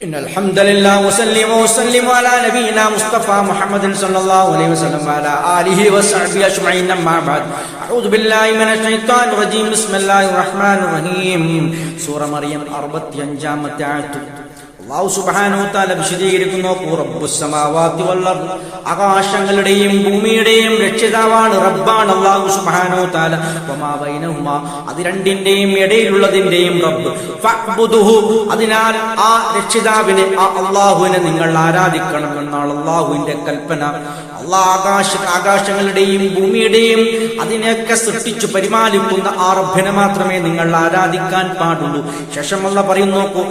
إن الحمد لله وسلم على نبينا مصطفى محمد صلى الله عليه وسلم وعلى آله وصحبه أجمعين أما بعد أعوذ بالله من الشيطان الرجيم بسم الله الرحمن الرحيم സൂറ മറിയം 65-ാമത്തെ ആയത്ത് അല്ലാഹു സുബ്ഹാനഹു വ തആല വിശദീകരിക്കുന്നു റബ്ബുസ് സമാവാതി വൽ അർദ് ആകാശങ്ങളുടെയും ഭൂമിയുടെയും രക്ഷിതാവാണ് റബ്ബാണ് അല്ലാഹു സുബ്ഹാനഹു വ തആല വമാ ബൈനഹുമാ അത് രണ്ടിന്റെയും ഇടയിലുള്ളതിന്റെയും റബ്ബ് ഫഅബ്ദുഹു അതിനാൽ ആ രക്ഷിതാവിനെ ആ അല്ലാഹുവിനെ നിങ്ങൾ ആരാധിക്കണം എന്നാണ് അല്ലാഹുവിന്റെ കൽപ്പന ആകാശങ്ങളുടെയും ഭൂമിയുടെയും അതിനെയൊക്കെ സൃഷ്ടിച്ചു പരിപാലിക്കുന്ന ആ റബ്ബിനെ മാത്രമേ നിങ്ങൾ ആരാധിക്കാൻ പാടുള്ളൂ. ശേഷം അല്ലാഹു പറയുന്നു നോക്കൂ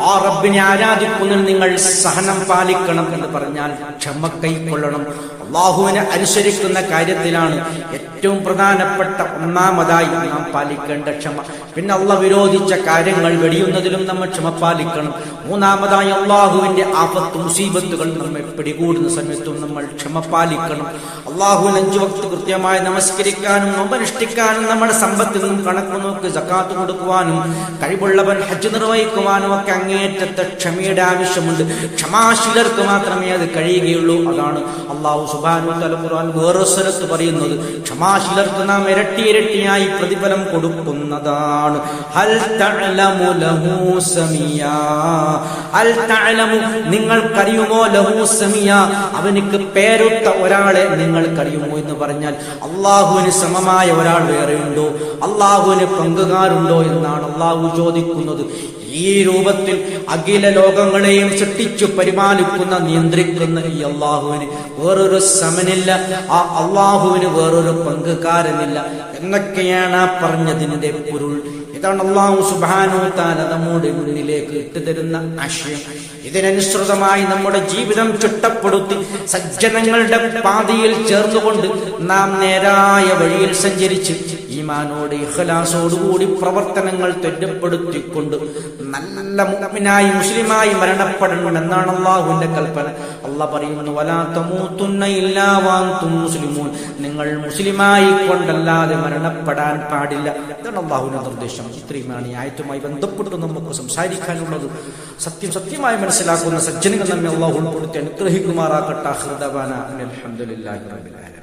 ആ റബ്ബിനെ ആരാധിക്കുന്നതിൽ നിങ്ങൾ സഹനം പാലിക്കണം എന്ന് പറഞ്ഞാൽ ക്ഷമ കൈക്കൊള്ളണം. അല്ലാഹുവിനെ അനുസരിക്കുന്ന കാര്യത്തിലാണ് ഏറ്റവും പ്രധാനപ്പെട്ട ഒന്നാമതായി നാം പാലിക്കേണ്ട ക്ഷമ. പിന്നെ അല്ലാഹു വിരോധിച്ച കാര്യങ്ങൾ വെടിയുന്നതിലും നമ്മൾ ക്ഷമ പാലിക്കണം. മൂന്നാമതായി അല്ലാഹുവിന്റെ ആപത്ത് മുസീബത്തുകൾ നമ്മെ പിടികൂടുന്ന സമയത്തും നമ്മൾ ക്ഷമ പാലിക്കണം. അല്ലാഹുവിന് 5 വക്ത് കൃത്യമായി നമസ്കരിക്കാനും നോമ്പനുഷ്ഠിക്കാനും നമ്മുടെ സമ്പത്തിൽ നിന്നും കണക്ക് നോക്കി സക്കാത്ത് കൊടുക്കുവാനും കഴിവുള്ളവൻ ഹജ്ജ് നിർവഹിക്കുവാനും ഒക്കെ അങ്ങേറ്റത്തെ ക്ഷമയുടെ ആവശ്യമുണ്ട്. ക്ഷമാശീലർക്ക് മാത്രമേ അത് കഴിയുകയുള്ളൂ. അതാണ് അല്ലാഹു സുബ്ഹാനഹു വ തആല ഖുർആൻ വേറെ സ്ഥലത്ത് പറയുന്നത്. ക്ഷമാശീലർക്ക് നാം ഇരട്ടിയായി പ്രതിഫലം കൊടുക്കുന്നതാണ്. ഹൽ തഅലമു ലഹു സമിയാ ഹൽ തഅലമു നിങ്ങൾക്കറിയുമോ ലഹു സമിയാ അവനിക്ക് പേരുത്ത ഒരാളെ നിങ്ങൾക്കറിയുമോ എന്ന് പറഞ്ഞാൽ അല്ലാഹുവിന് സമമായ ഒരാൾ വേറെയുണ്ടോ, അല്ലാഹുവിന് പങ്കുകാരുണ്ടോ എന്നാണ് അല്ലാഹു ചോദിക്കുന്നത്. ഈ രൂപത്തിൽ അഖില ലോകങ്ങളെയും സൃഷ്ടിച്ചു പരിപാലിക്കുന്ന നിയന്ത്രിക്കുന്ന ഈ അല്ലാഹുവിന് വേറൊരു സമനില്ല, ആ അല്ലാഹുവിന് വേറൊരു പങ്കുകാരനില്ല എന്നൊക്കെയാണ് പറഞ്ഞതിന്റെ പൊരുൾ. ഇതാണ് അല്ലാഹു സുബ്ഹാനഹു വ തആല നമ്മുടെ മുന്നിലേക്ക് ഇട്ടുതരുന്ന ആശയം. ഇതിനനുസൃതമായി നമ്മുടെ ജീവിതം ചിട്ടപ്പെടുത്തി സജ്ജനങ്ങളുടെ പാതയിൽ ചേർന്നുകൊണ്ട് നാം നേരായ വഴിയിൽ സഞ്ചരിച്ച് ഈമാനോട് ഇഖ്ലാസോടുകൂടി പ്രവർത്തനങ്ങൾ തെറ്റപ്പെടുത്തിക്കൊണ്ട് നല്ല മുഅ്മിനായി മുസ്ലിമായി മരണപ്പെടണം എന്നാണ് അല്ലാഹുവിന്റെ കൽപ്പന. അല്ലാഹു പറയുന്നു വലാ തമൂതുന്ന ഇല്ലാ വഅൻതും മുസ്ലിമൂൻ നിങ്ങൾ മുസ്ലിമായി കൊണ്ടല്ലാതെ മരണപ്പെടാൻ പാടില്ല. ഇതാണ് അല്ലാഹുവിന്റെ നിർദ്ദേശം. ഇത്രയുമാണ് ഈ ആയത്തുമായി ബന്ധപ്പെട്ട് നമുക്ക് സംസാരിക്കാനുള്ളത്. സത്യമായി മനസ്സിലാക്കുന്ന സജ്ജനങ്ങൾ നമ്മെ അല്ലാഹു ഉൾപ്പെടുത്തി അനുഗ്രഹിക്കുമാറാകട്ടെ. അൽഹംദുലില്ലാഹി റബ്ബിൽ ആലമീൻ.